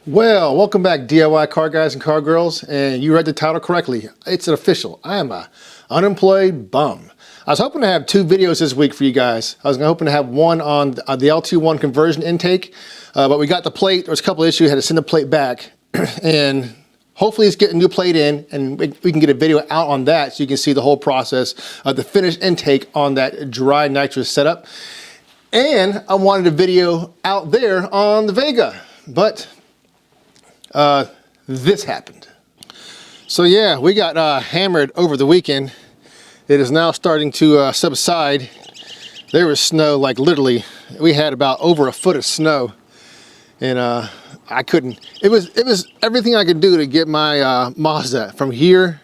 Well, welcome back, DIY car guys and car girls, and you read the title correctly. It's official. I am a unemployed bum. I was hoping to have two videos this week for you guys. I was hoping to have one on the LT1 conversion intake, but we got the plate. There was a couple of issues. Had to send the plate back, and hopefully it's getting a new plate in, and we can get a video out on that so you can see the whole process of the finished intake on that dry nitrous setup. And I wanted a video out there on the Vega, but this happened. So yeah, we got hammered over the weekend. It is now starting to subside. There was snow, like literally, we had about over a foot of snow, and I couldn't. It was everything I could do to get my Mazda from here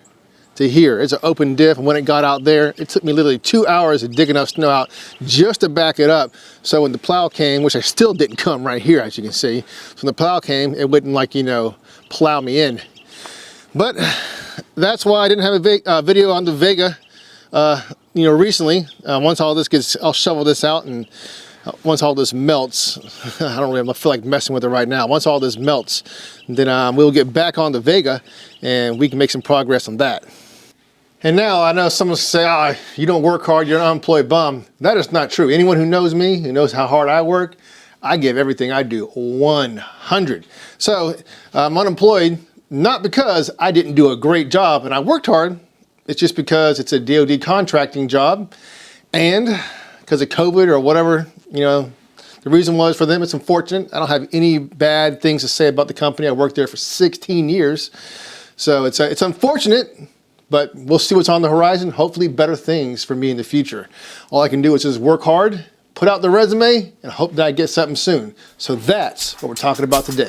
to here. It's an open diff, and when it got out there, it took me literally 2 hours of digging enough snow out just to back it up. So when the plow came, which I still didn't come right here, as you can see, so when the plow came, it wouldn't, like, you know, plow me in. But that's why I didn't have a video on the Vega, you know, recently. Once all this gets, I'll shovel this out, and once all this melts, I don't really feel like messing with it right now. Once all this melts, then we'll get back on the Vega, and we can make some progress on that. And now I know someone will say, "Ah, you don't work hard, you're an unemployed bum." That is not true. Anyone who knows me, who knows how hard I work, I give everything I do 100. So I'm unemployed, not because I didn't do a great job and I worked hard. It's just because it's a DoD contracting job, and because of COVID or whatever, you know, the reason was for them. It's unfortunate. I don't have any bad things to say about the company. I worked there for 16 years. So it's unfortunate, but we'll see what's on the horizon. Hopefully better things for me in the future. All I can do is just work hard, put out the resume, and hope that I get something soon. So that's what we're talking about today.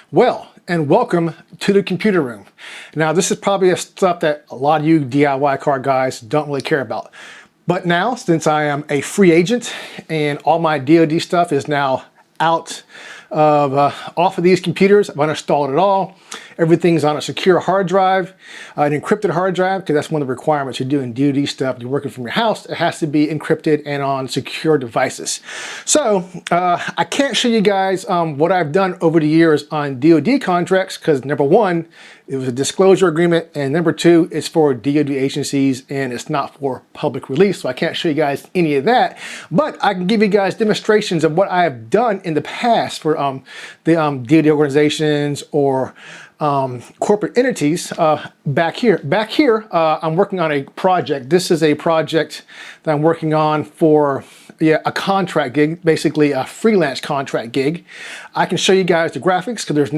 Well, and welcome to the computer room. Now, this is probably stuff that a lot of you DIY car guys don't really care about. But now, since I am a free agent and all my DoD stuff is now out of off of these computers, I've uninstalled it all. Everything's on a secure hard drive, an encrypted hard drive, because that's one of the requirements. You're doing DoD stuff, you're working from your house, it has to be encrypted and on secure devices. So I can't show you guys what I've done over the years on DoD contracts, because number one, it was a disclosure agreement, and number two, it's for DoD agencies and it's not for public release, so I can't show you guys any of that. But I can give you guys demonstrations of what I have done in the past for the DoD organizations or corporate entities. Back here, I'm working on a project. This is a project that I'm working on for a contract gig, basically a freelance contract gig. I can show you guys the graphics because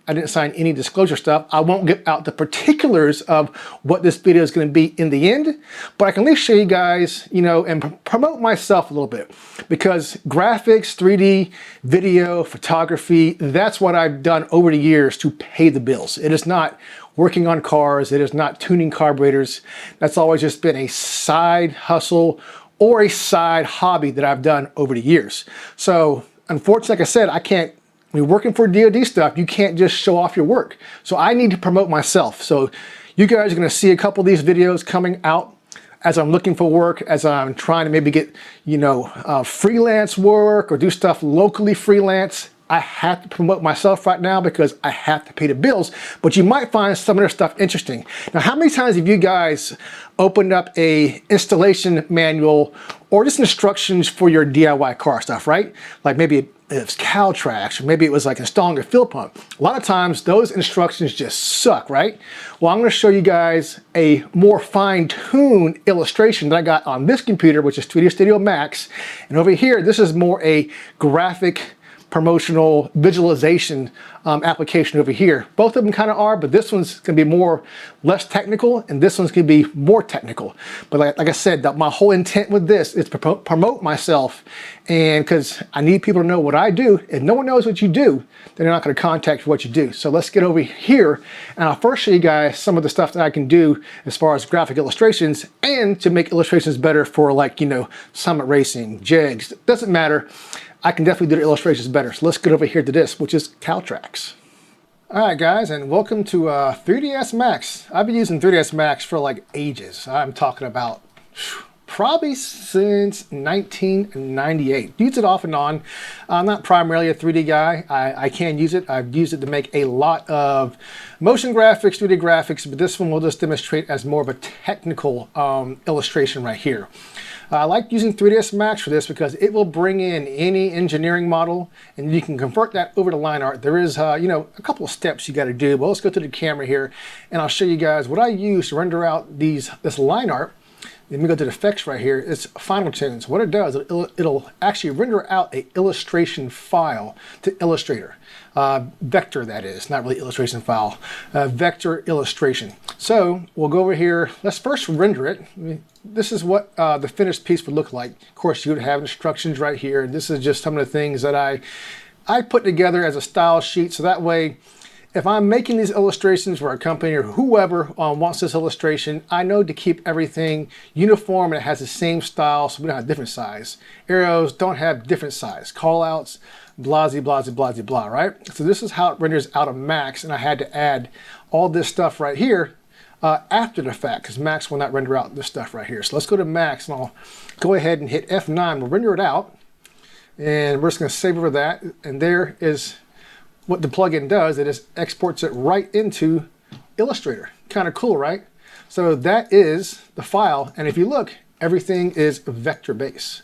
I didn't sign any disclosure stuff. I won't give out the particulars of what this video is going to be in the end, but I can at least show you guys, you know, and promote myself a little bit, because graphics, 3D, video, photography, that's what I've done over the years to pay the bills. It is not working on cars. It is not tuning carburetors. That's always just been a side hustle or a side hobby that I've done over the years. So unfortunately, like I said, I can't, when you're working for DoD stuff, you can't just show off your work. So I need to promote myself. So you guys are gonna see a couple of these videos coming out as I'm looking for work, as I'm trying to maybe get, you know, freelance work or do stuff locally freelance. I have to promote myself right now because I have to pay the bills, but you might find some of their stuff interesting. Now, how many times have you guys opened up a installation manual or just instructions for your DIY car stuff, right? Like maybe it's cow tracks, or maybe it was like installing a fuel pump. A lot of times those instructions just suck, right? Well, I'm gonna show you guys a more fine-tuned illustration that I got on this computer, which is 3D Studio Max. And over here, this is more a graphic promotional visualization application over here. Both of them kind of are, but this one's going to be less technical, and this one's going to be more technical. But like I said, my whole intent with this is to promote myself, and because I need people to know what I do. If no one knows what you do, then they're not going to contact you for what you do. So let's get over here, and I'll first show you guys some of the stuff that I can do as far as graphic illustrations, and to make illustrations better for, like, you know, summit racing, jigs. It doesn't matter. I can definitely do the illustrations better. So let's get over here to this, which is CalTrax. All right, guys, and welcome to 3ds Max. I've been using 3ds Max for like ages. I'm talking about probably since 1998. Use it off and on. I'm not primarily a 3D guy. I can use it. I've used it to make a lot of motion graphics, 3D graphics, but this one will just demonstrate as more of a technical illustration right here. I like using 3ds Max for this because it will bring in any engineering model, and you can convert that over to line art. There is, you know, a couple of steps you got to do, but let's go to the camera here, and I'll show you guys what I use to render out this line art. Let me go to the effects right here. It's Final Tunes. What it does, it'll actually render out an illustration file to Illustrator. Vector, that is, not really illustration file. Vector illustration. So we'll go over here. Let's first render it. This is what the finished piece would look like. Of course, you would have instructions right here. This is just some of the things that I put together as a style sheet, so that way, if I'm making these illustrations for a company or whoever wants this illustration, I know to keep everything uniform and it has the same style, so we don't have different size. Arrows don't have different size. Callouts, blah, blah, blah, blah, blah, right? So this is how it renders out of Max, and I had to add all this stuff right here after the fact, because Max will not render out this stuff right here. So let's go to Max, and I'll go ahead and hit F9. We'll render it out, and we're just going to save over that, and there is what the plugin does. It just exports it right into Illustrator. Kind of cool, right? So that is the file, and if you look, everything is vector based.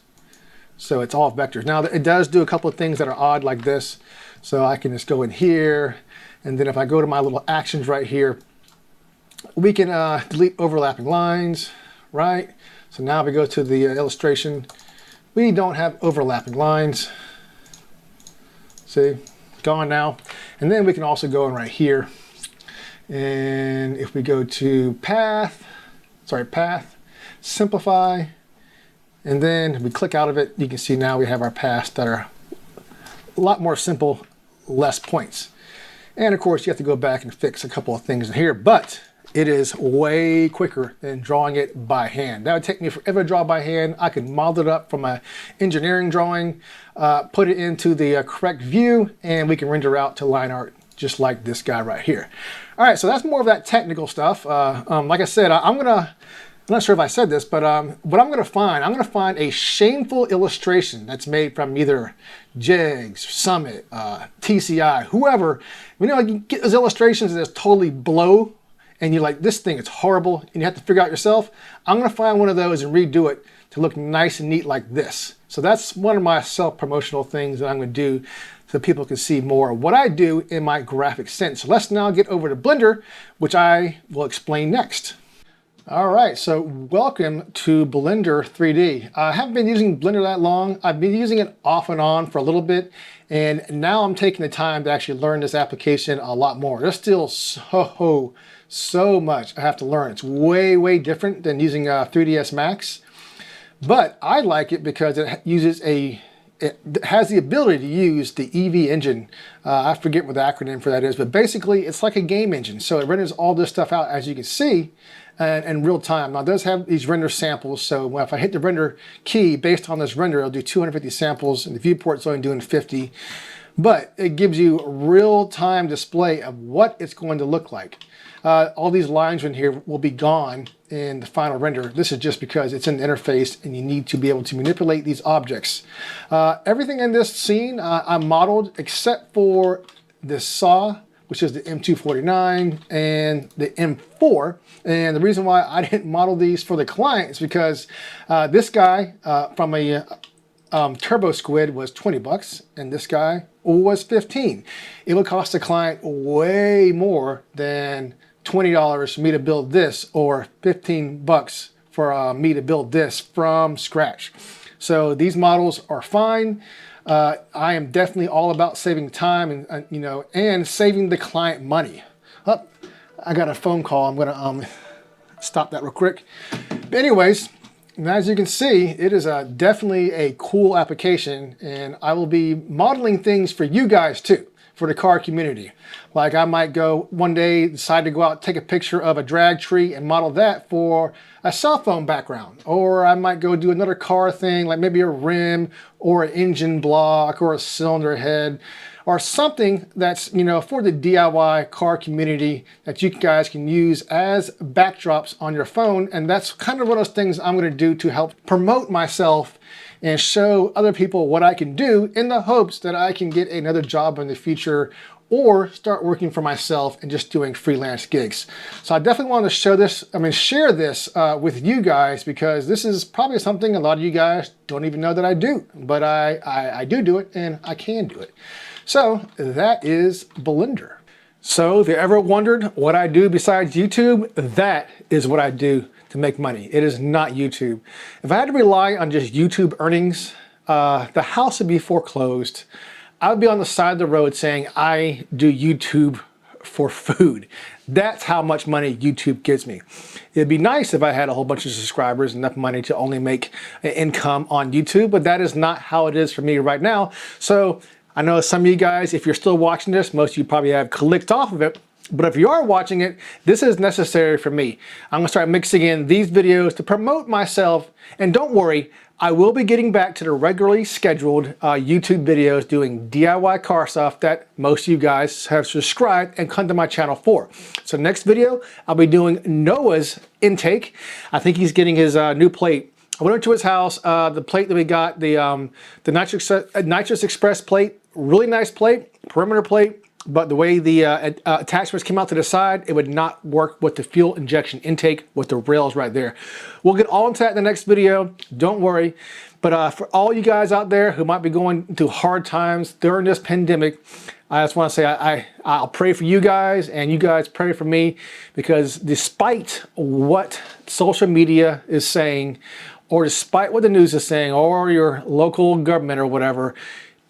So it's all vectors. Now it does do a couple of things that are odd like this. So I can just go in here, and then if I go to my little actions right here, we can delete overlapping lines, right? So now if we go to the illustration, we don't have overlapping lines. See? Gone now. And then we can also go in right here, and if we go to path, simplify, and then we click out of it, you can see now we have our paths that are a lot more simple, less points. And of course you have to go back and fix a couple of things in here, but it is way quicker than drawing it by hand. That would take me forever to draw by hand. I could model it up from an engineering drawing, put it into the correct view, and we can render out to line art just like this guy right here. All right, so that's more of that technical stuff. Like I said, I'm not sure if I said this, but what I'm gonna find a shameful illustration that's made from either Jigs, Summit, TCI, whoever. You know, you get those illustrations that just totally blow, and you're like, this thing is horrible, and you have to figure out yourself. I'm gonna find one of those and redo it to look nice and neat like this. So that's one of my self-promotional things that I'm gonna do so people can see more of what I do in my graphic sense. So let's now get over to Blender, which I will explain next. All right, so welcome to Blender 3D. I haven't been using Blender that long. I've been using it off and on for a little bit, and now I'm taking the time to actually learn this application a lot more. There's still so much I have to learn. It's way different than using 3ds Max, but I like it because it has the ability to use the EV engine. I forget what the acronym for that is, but basically it's like a game engine. So it renders all this stuff out, as you can see, in real time. Now it does have these render samples, so if I hit the render key based on this render, it'll do 250 samples, and the viewport's only doing 50. But it gives you a real-time display of what it's going to look like. All these lines in here will be gone in the final render. This is just because it's in the interface and you need to be able to manipulate these objects. Everything in this scene I modeled except for this saw, which is the M249 and the M4. And the reason why I didn't model these for the client is because this guy from a Turbo Squid was 20 bucks, and this guy was 15. It would cost the client way more than $20 for me to build this, or 15 bucks for me to build this from scratch. So these models are fine. I am definitely all about saving time and you know, and saving the client money. Oh, I got a phone call. I'm gonna stop that real quick. But anyways, and as you can see, it is definitely a cool application, and I will be modeling things for you guys too, for the car community. Like I might go one day, decide to go out, take a picture of a drag tree and model that for a cell phone background. Or I might go do another car thing, like maybe a rim or an engine block or a cylinder head, or something that's, you know, for the DIY car community that you guys can use as backdrops on your phone. And that's kind of one of those things I'm going to do to help promote myself and show other people what I can do, in the hopes that I can get another job in the future or start working for myself and just doing freelance gigs. So I definitely want to share this with you guys, because this is probably something a lot of you guys don't even know that I do, but I do it, and I can do it. So that is Blender. So if you ever wondered what I do besides YouTube, that is what I do to make money. It is not YouTube. If I had to rely on just YouTube earnings, the house would be foreclosed. I would be on the side of the road saying I do YouTube for food. That's how much money YouTube gives me. It'd be nice if I had a whole bunch of subscribers, enough money to only make an income on YouTube, but that is not how it is for me right now. So I know some of you guys, if you're still watching this, most of you probably have clicked off of it. But if you are watching it, this is necessary for me. I'm gonna start mixing in these videos to promote myself. And don't worry, I will be getting back to the regularly scheduled YouTube videos doing DIY car stuff that most of you guys have subscribed and come to my channel for. So next video, I'll be doing Noah's intake. I think he's getting his new plate. I went into his house, the plate that we got, the Nitrous Express plate, really nice plate, perimeter plate. But the way the attachments came out to the side, it would not work with the fuel injection intake with the rails right there. We'll get all into that in the next video, don't worry. But for all you guys out there who might be going through hard times during this pandemic, I just want to say I'll pray for you guys, and you guys pray for me, because despite what social media is saying, or despite what the news is saying, or your local government or whatever,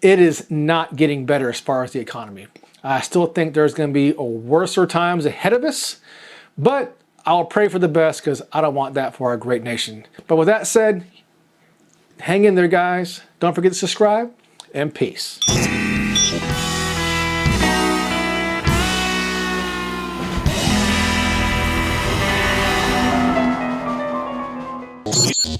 it is not getting better as far as the economy. I still think there's going to be worser times ahead of us, but I'll pray for the best, because I don't want that for our great nation. But with that said, hang in there, guys. Don't forget to subscribe, and peace.